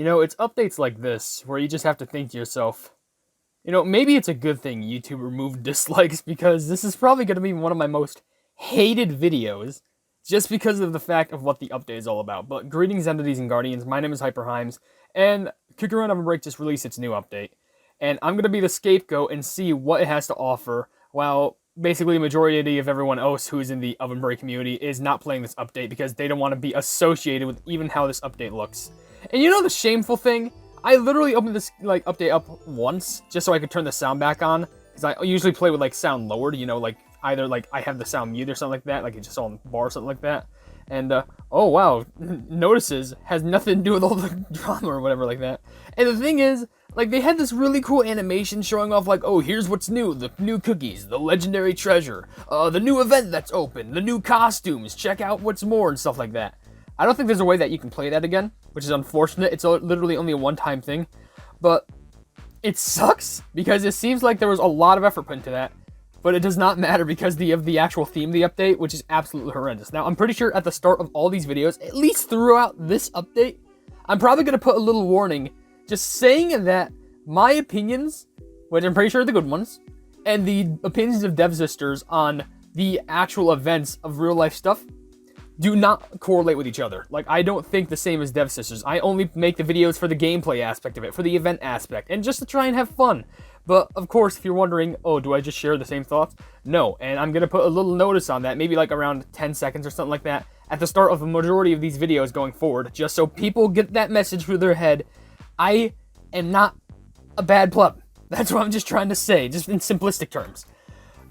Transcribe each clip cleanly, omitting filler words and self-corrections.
You know, it's updates like this where you just have to think to yourself, maybe it's a good thing YouTube removed dislikes because this is probably going to be one of my most hated videos just because of the fact of what the update is all about. But greetings, entities and guardians. My name is HyperHimes, and Cookie Run OvenBreak just released its new update. And I'm going to be the scapegoat and see what it has to offer, while basically the majority of everyone else who's in the OvenBreak community is not playing this update because they don't want to be associated with even how this update looks. And you know the shameful thing? I literally opened this update up once just so I could turn the sound back on, because I usually play with sound lowered, either I have the sound mute or something like that, like it's just on bar or something like that. And oh wow, notices has nothing to do with all the drama or whatever like that. And the thing is, they had this really cool animation showing off oh, here's what's new, the new cookies, the legendary treasure, the new event that's open, the new costumes, check out what's more and stuff like that. I don't think there's a way that you can play that again, which is unfortunate. It's literally only a one-time thing, but it sucks because it seems like there was a lot of effort put into that, but it does not matter because of the actual theme of the update, which is absolutely horrendous. Now, I'm pretty sure at the start of all these videos, at least throughout this update, I'm probably going to put a little warning just saying that my opinions, which I'm pretty sure are the good ones, and the opinions of Devsisters on the actual events of real-life stuff do not correlate with each other. I don't think the same as Devsisters. I only make the videos for the gameplay aspect of it, for the event aspect, and just to try and have fun. But, of course, if you're wondering, oh, do I just share the same thoughts? No, and I'm going to put a little notice on that, maybe around 10 seconds or something like that, at the start of the majority of these videos going forward, just so people get that message through their head. I am not a bad pleb. That's what I'm just trying to say, just in simplistic terms.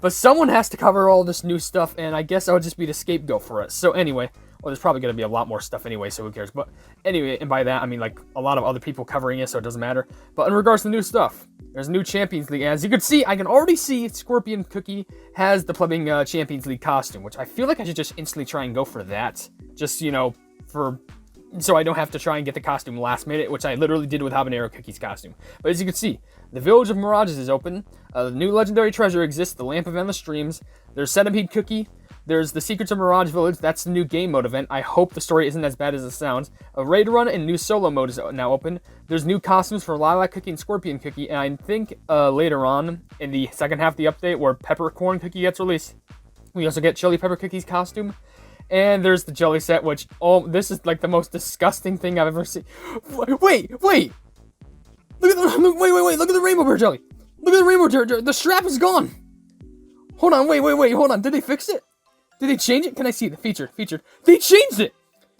But someone has to cover all this new stuff, and I guess I would just be the scapegoat for it. So anyway, well, there's probably going to be a lot more stuff anyway, so who cares? But anyway, and by that, I mean a lot of other people covering it, so it doesn't matter. But in regards to the new stuff, there's a new Champions League. As you can see, I can already see Scorpion Cookie has the plumbing Champions League costume, which I feel like I should just instantly try and go for that. Just, so I don't have to try and get the costume last minute, which I literally did with Habanero Cookie's costume. But as you can see, the Village of Mirages is open. The new legendary treasure exists, the Lamp of Endless Streams. There's Centipede Cookie. There's the Secrets of Mirage Village. That's the new game mode event. I hope the story isn't as bad as it sounds. A raid run and new solo mode is now open. There's new costumes for Lilac Cookie and Scorpion Cookie. And I think later on in the second half of the update where Peppercorn Cookie gets released, we also get Chili Pepper Cookie's costume. And there's the jelly set, which, oh, this is the most disgusting thing I've ever seen. Wait! Wait, look at the rainbow bear jelly. Look at the rainbow jelly. The strap is gone. Hold on, wait, hold on. Did they fix it? Did they change it? Can I see the featured? They changed it!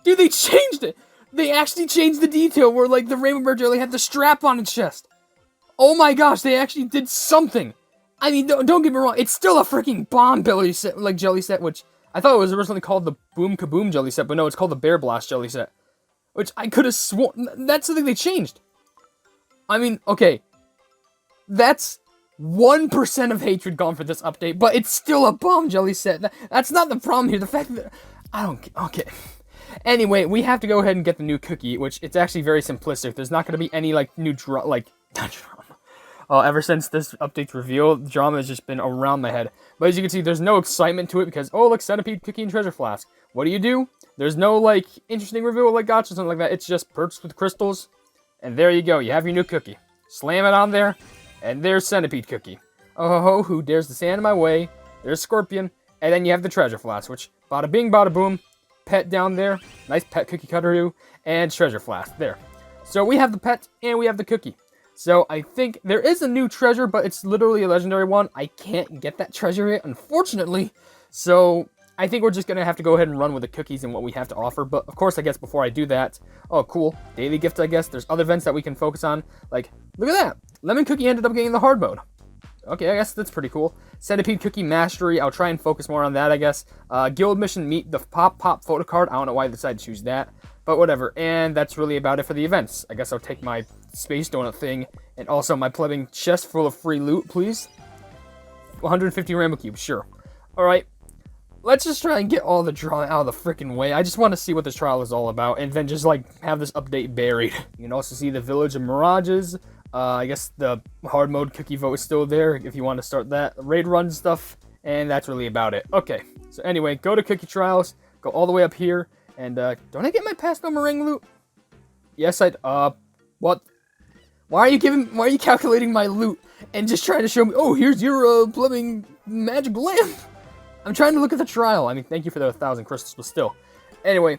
Dude, they changed it! They actually changed the detail where, the rainbow bear jelly had the strap on its chest. Oh my gosh, they actually did something. I mean, don't get me wrong, it's still a freaking bomb jelly set, which I thought it was originally called the Boom Kaboom jelly set, but no, it's called the Bear Blast jelly set. Which I could have sworn, that's something they changed. I mean, okay, that's 1% of hatred gone for this update, but it's still a bomb jelly set. That's not the problem here. The fact that okay. Anyway, we have to go ahead and get the new cookie, which it's actually very simplistic. There's not going to be any new drama. Ever since this update's reveal, the drama has just been around my head. But as you can see, there's no excitement to it because, oh, look, Centipede, Cookie, and Treasure Flask. What do? There's no, interesting reveal gotcha or something like that. It's just perks with crystals, and there you go. You have your new cookie. Slam it on there, and there's Centipede Cookie. Oh, who dares to stand in my way? There's Scorpion, and then you have the Treasure Flask, which, bada bing, bada boom, pet down there, nice pet cookie cutter, and Treasure Flask, there. So we have the pet, and we have the cookie. So I think there is a new treasure, but it's literally a legendary one. I can't get that treasure yet, unfortunately. So I think we're just going to have to go ahead and run with the cookies and what we have to offer. But of course, I guess before I do that, oh, cool. Daily gift, I guess. There's other events that we can focus on. Look at that. Lemon Cookie ended up getting the hard mode. Okay, I guess that's pretty cool. Centipede Cookie Mastery. I'll try and focus more on that, I guess. Guild Mission Meet the Pop photo card. I don't know why I decided to choose that. But whatever. And that's really about it for the events. I guess I'll take my space donut thing and also my plumbing chest full of free loot, please. 150 Rainbow Cubes, sure. Alright. Let's just try and get all the drama out of the freaking way. I just want to see what this trial is all about. And then just, have this update buried. You can also see the Village of Mirages. I guess the hard mode cookie vote is still there if you want to start that. Raid run stuff. And that's really about it. Okay. So anyway, go to Cookie Trials. Go all the way up here. And, don't I get my Pastel Meringue loot? Yes, What? Why are you calculating my loot and just trying to show me, oh, here's your, plumbing magic lamp? I'm trying to look at the trial. I mean, thank you for the 1,000 crystals, but still. Anyway,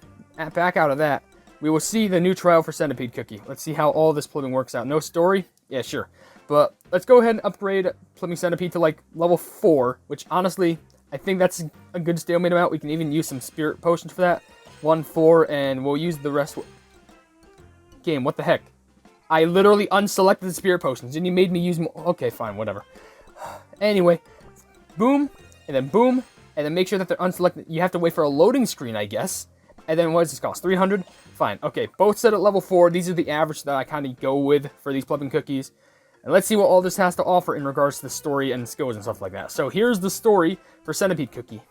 back out of that, we will see the new trial for Centipede Cookie. Let's see how all this plumbing works out. No story? Yeah, sure. But let's go ahead and upgrade Plumbing Centipede to, like, level 4, which, honestly, I think that's a good stalemate amount. We can even use some spirit potions for that. 1, 4, and we'll use the rest. Game, what the heck? I literally unselected the spirit potions, and you made me use more. Okay, fine, whatever. Anyway, boom, and then make sure that they're unselected. You have to wait for a loading screen, I guess. And then what does this cost? 300? Fine. Okay, both set at level 4. These are the average that I kind of go with for these plumbing cookies. And let's see what all this has to offer in regards to the story and skills and stuff like that. So here's the story for Centipede Cookie.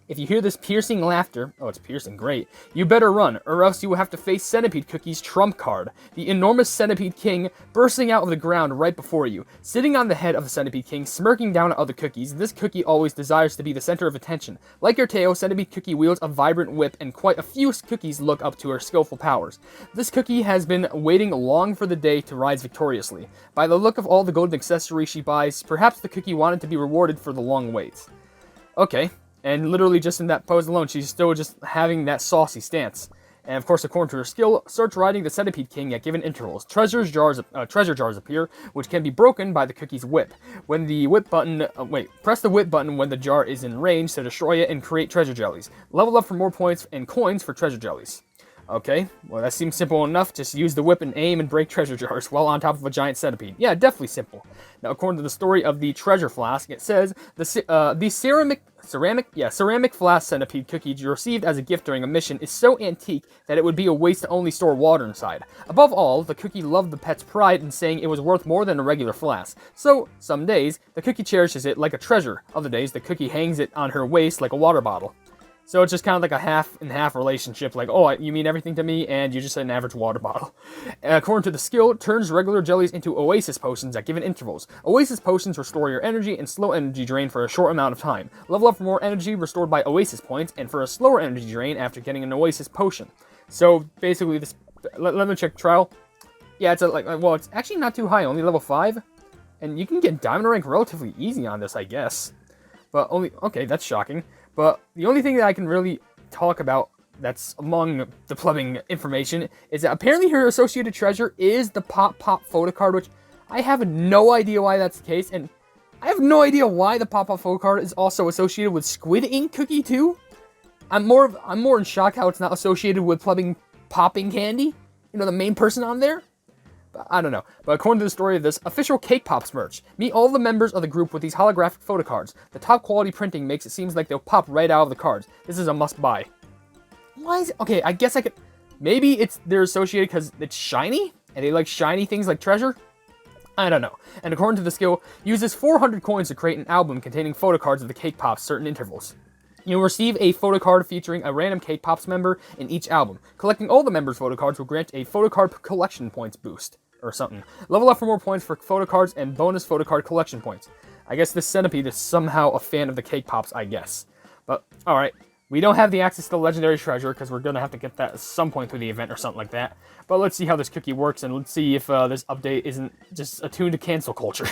If you hear this piercing laughter, oh, it's piercing, great, you better run, or else you will have to face Centipede Cookie's trump card, the enormous Centipede King bursting out of the ground right before you. Sitting on the head of the Centipede King, smirking down at other cookies, this cookie always desires to be the center of attention. Like your tail, Centipede Cookie wields a vibrant whip, and quite a few cookies look up to her skillful powers. This cookie has been waiting long for the day to rise victoriously. By the look of all the golden accessories she buys, perhaps the cookie wanted to be rewarded for the long wait. Okay. And literally just in that pose alone, she's still just having that saucy stance. And of course, according to her skill, search riding the Centipede King at given intervals. Treasure jars appear, which can be broken by the cookie's whip. When the whip button, press the whip button when the jar is in range to destroy it and create treasure jellies. Level up for more points and coins for treasure jellies. Okay, well that seems simple enough. Just use the whip and aim and break treasure jars while on top of a giant centipede. Yeah, definitely simple. Now, according to the story of the treasure flask, it says the ceramic flask centipede cookie you received as a gift during a mission is so antique that it would be a waste to only store water inside. Above all, the cookie loved the pet's pride in saying it was worth more than a regular flask. So, some days, the cookie cherishes it like a treasure. Other days, the cookie hangs it on her waist like a water bottle. So it's just kind of like a half-and-half relationship, like, oh, you mean everything to me, and you're just an average water bottle. According to the skill, it turns regular jellies into Oasis potions at given intervals. Oasis potions restore your energy and slow energy drain for a short amount of time. Level up for more energy restored by Oasis points, and for a slower energy drain after getting an Oasis potion. So, basically, this... Let me check trial. Yeah, it's it's actually not too high, only level 5. And you can get diamond rank relatively easy on this, I guess. But okay, that's shocking. But the only thing that I can really talk about that's among the plumbing information is that apparently her associated treasure is the Pop photo card, which I have no idea why that's the case, and I have no idea why the Pop photo card is also associated with Squid Ink Cookie too. I'm more in shock how it's not associated with plumbing popping candy. You know, the main person on there. I don't know, but according to the story of this, official Cake Pops merch. Meet all the members of the group with these holographic photo cards. The top quality printing makes it seem like they'll pop right out of the cards. This is a must buy. Why is it? Okay, I guess I could... Maybe they're associated because it's shiny? And they like shiny things like treasure? I don't know. And according to the skill, uses 400 coins to create an album containing photo cards of the Cake Pops certain intervals. You'll receive a photo card featuring a random Cake Pops member in each album. Collecting all the members' photo cards will grant a photo card collection points boost. Or something. Level up for more points for photo cards and bonus photo card collection points. I guess this Centipede is somehow a fan of the Cake Pops, I guess. But, alright. We don't have the access to the legendary treasure because we're going to have to get that at some point through the event or something like that. But let's see how this cookie works and let's see if this update isn't just attuned to cancel culture.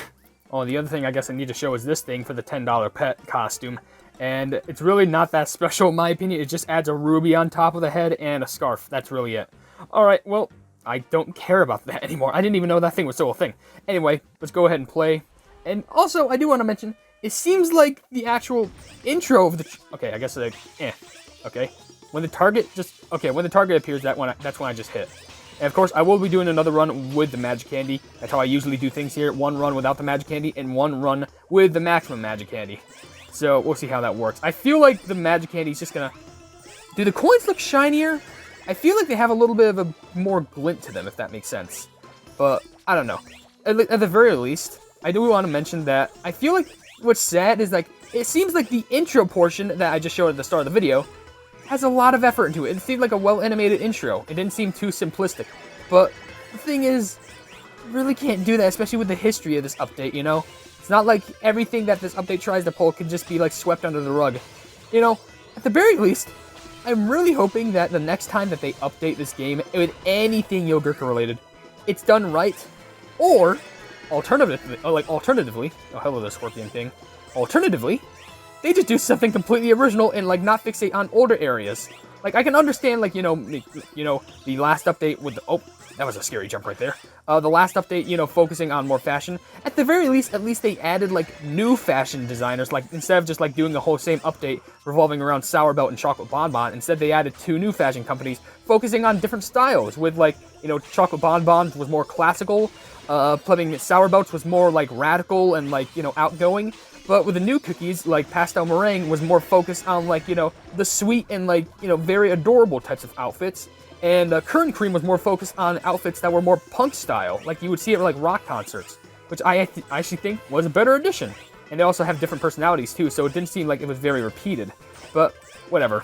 Oh, the other thing I guess I need to show is this thing for the $10 pet costume. And it's really not that special in my opinion. It just adds a ruby on top of the head and a scarf. That's really it. Alright, well... I don't care about that anymore. I didn't even know that thing was still a thing. Anyway, let's go ahead and play. And also, I do want to mention, it seems like the actual intro of the... Okay, I guess okay. When the target appears, that's when I just hit. And of course, I will be doing another run with the magic candy. That's how I usually do things here. One run without the magic candy, and one run with the maximum magic candy. So, we'll see how that works. I feel like the magic candy is just gonna... Do the coins look shinier? I feel like they have a little bit of a more glint to them, if that makes sense. But, I don't know. At the very least, I do want to mention that I feel like what's sad is, like, it seems like the intro portion that I just showed at the start of the video has a lot of effort into it. It seemed like a well-animated intro. It didn't seem too simplistic. But the thing is, you really can't do that, especially with the history of this update, you know? It's not like everything that this update tries to pull can just be, like, swept under the rug. You know, at the very least... I'm really hoping that the next time that they update this game with anything Yogurka related, it's done right, or alternatively, oh hello there scorpion thing, alternatively, they just do something completely original and like not fixate on older areas. Like I can understand like the last update with the, oh, that was a scary jump right there. The last update, focusing on more fashion. At the very least, at least they added like new fashion designers. Like instead of just like doing the whole same update revolving around Sour Belt and Chocolate Bonbon, instead they added 2 new fashion companies focusing on different styles. With like Chocolate Bonbons was more classical, putting Sour Belts was more like radical and like outgoing. But with the new cookies, like Pastel Meringue was more focused on like the sweet and like very adorable types of outfits. And Current Cream was more focused on outfits that were more punk style, like you would see at like rock concerts, which I actually think was a better addition. And they also have different personalities too, so it didn't seem like it was very repeated. But whatever.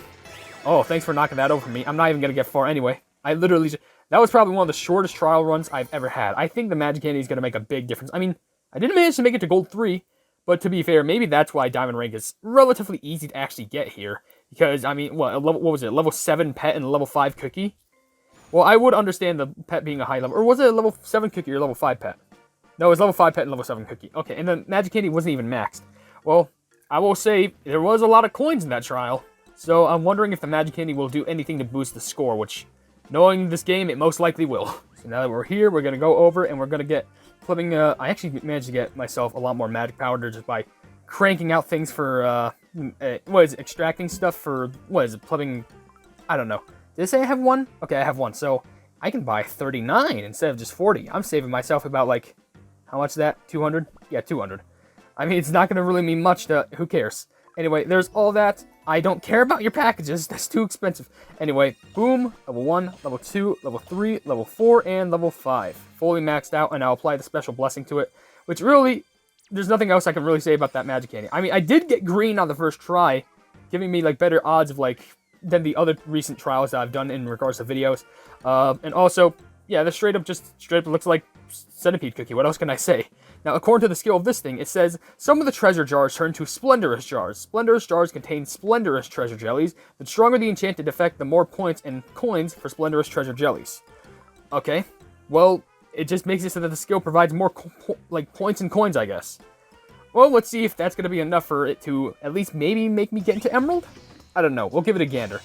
Oh, thanks for knocking that over for me. I'm not even gonna get far anyway. I literally that was probably one of the shortest trial runs I've ever had. I think the Magic Candy is gonna make a big difference. I mean, I didn't manage to make it to Gold 3, but to be fair, maybe that's why Diamond Rank is relatively easy to actually get here. Because I mean, what was it? Level 7 pet and a level 5 cookie. Well, I would understand the pet being a high level. Or was it a level 7 cookie or level 5 pet? No, it was level 5 pet and level 7 cookie. Okay, and the Magic Candy wasn't even maxed. Well, I will say, there was a lot of coins in that trial. So I'm wondering if the Magic Candy will do anything to boost the score, which, knowing this game, it most likely will. So now that we're here, we're going to go over and we're going to get flipping... I actually managed to get myself a lot more magic powder just by cranking out things for... extracting stuff for... flipping... I don't know. Did it say I have 1? Okay, I have 1, so I can buy 39 instead of just 40. I'm saving myself about, like, how much is that? 200? Yeah, 200. I mean, it's not going to really mean much to... Who cares? Anyway, there's all that. I don't care about your packages. That's too expensive. Anyway, boom. Level 1, level 2, level 3, level 4, and level 5. Fully maxed out, and I'll apply the special blessing to it, which really... There's nothing else I can really say about that Magic Candy. I mean, I did get green on the first try, giving me, like, better odds of, like... than the other recent trials that I've done in regards to videos. And also, yeah, this straight up looks like Centipede cookie. What else can I say? Now, according to the skill of this thing, it says, some of the treasure jars turn to Splendorous jars. Splendorous jars contain Splendorous treasure jellies. The stronger the enchanted effect, the more points and coins for Splendorous treasure jellies. Okay, well, it just makes it so that the skill provides more, points and coins, I guess. Well, let's see if that's going to be enough for it to at least maybe make me get into Emerald? I don't know. We'll give it a gander.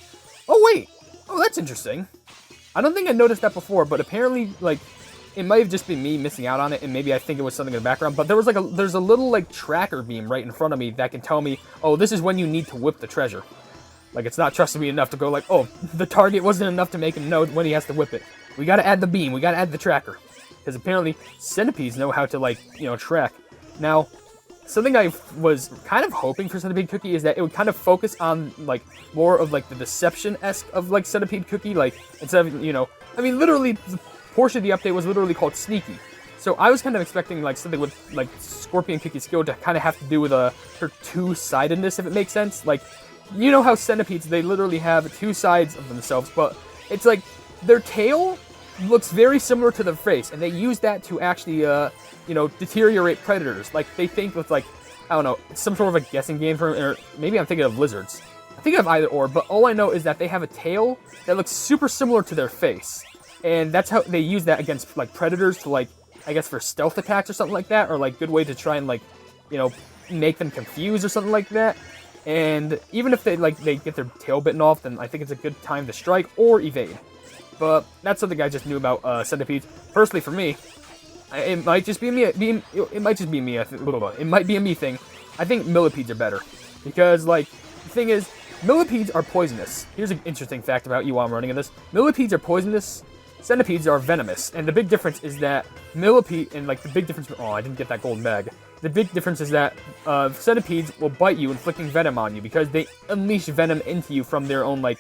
Oh, wait. Oh, that's interesting. I don't think I noticed that before, but apparently, like, it might have just been me missing out on it, and maybe I think it was something in the background, but there's a little, like, tracker beam right in front of me that can tell me, oh, this is when you need to whip the treasure. Like, it's not trusting me enough to go like, oh, the target wasn't enough to make him know when he has to whip it. We gotta add the beam. We gotta add the tracker. Because apparently, centipedes know how to, like, track. Now... something I was kind of hoping for Centipede Cookie is that it would kind of focus on, like, more of, like, the deception-esque of, like, Centipede Cookie. Like, instead of, I mean, literally, the portion of the update was literally called Sneaky. So I was kind of expecting, like, something with, like, Scorpion Cookie's skill to kind of have to do with her two-sidedness, if it makes sense. Like, you know how centipedes, they literally have 2 sides of themselves, but it's like, their tail looks very similar to their face, and they use that to actually, deteriorate predators. Like, they think with, like, I don't know, some sort of a guessing game for, or maybe I'm thinking of lizards. I think of either or, but all I know is that they have a tail that looks super similar to their face. And that's how they use that against, like, predators to, like, I guess for stealth attacks or something like that, or, like, good way to try and, like, make them confused or something like that. And even if they get their tail bitten off, then I think it's a good time to strike or evade. But that's something I just knew about centipedes. Personally, for me, it might just be me. It might just be me. It might be a me thing. I think millipedes are better because, like, the thing is, millipedes are poisonous. Here's an interesting fact about you while I'm running in this. Millipedes are poisonous. Centipedes are venomous, and the big difference is that millipede and, like, the big difference. Oh, I didn't get that golden bag. The big difference is that centipedes will bite you, inflicting venom on you because they unleash venom into you from their own like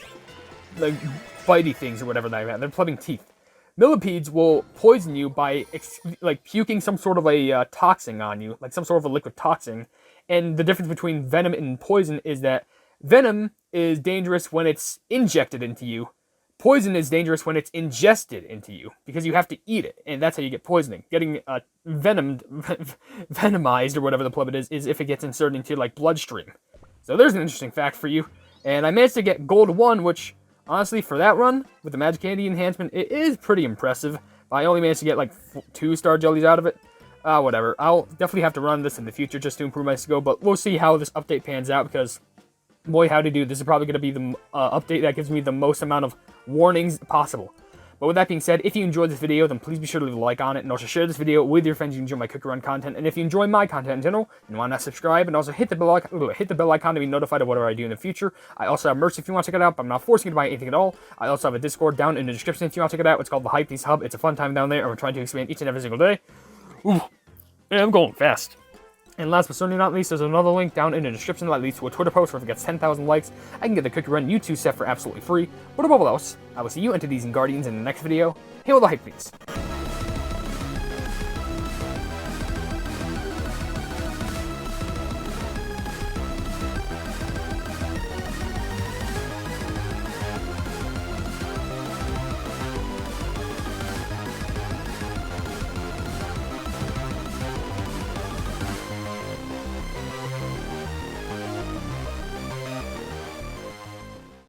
bitey things or whatever they have. They're clubbing teeth. Millipedes will poison you by puking some sort of a toxin on you, like some sort of a liquid toxin. And the difference between venom and poison is that venom is dangerous when it's injected into you. Poison is dangerous when it's ingested into you, because you have to eat it, and that's how you get poisoning. Getting venomized, or whatever the pleb it is if it gets inserted into, like, bloodstream. So there's an interesting fact for you. And I managed to get Gold 1, which, honestly, for that run, with the Magic Candy enhancement, it is pretty impressive. But I only managed to get, like, 2 Star Jellies out of it. Whatever. I'll definitely have to run this in the future just to improve my skill, but we'll see how this update pans out, because, boy, howdy do, this is probably going to be the update that gives me the most amount of warnings possible. But with that being said, if you enjoyed this video, then please be sure to leave a like on it, and also share this video with your friends who enjoy my cookie run content. And if you enjoy my content in general, and why not subscribe, and also hit the bell icon to be notified of whatever I do in the future. I also have merch if you want to check it out, but I'm not forcing you to buy anything at all. I also have a Discord down in the description if you want to check it out. It's called the Hypenese Hub. It's a fun time down there, and we're trying to expand each and every single day. Ooh, yeah, I'm going fast. And last but certainly not least, there's another link down in the description that leads to a Twitter post where if it gets 10,000 likes, I can get the Cookie Run U2 set for absolutely free. But above all else, I will see you into these Guardians in the next video. Hail the Hypenese!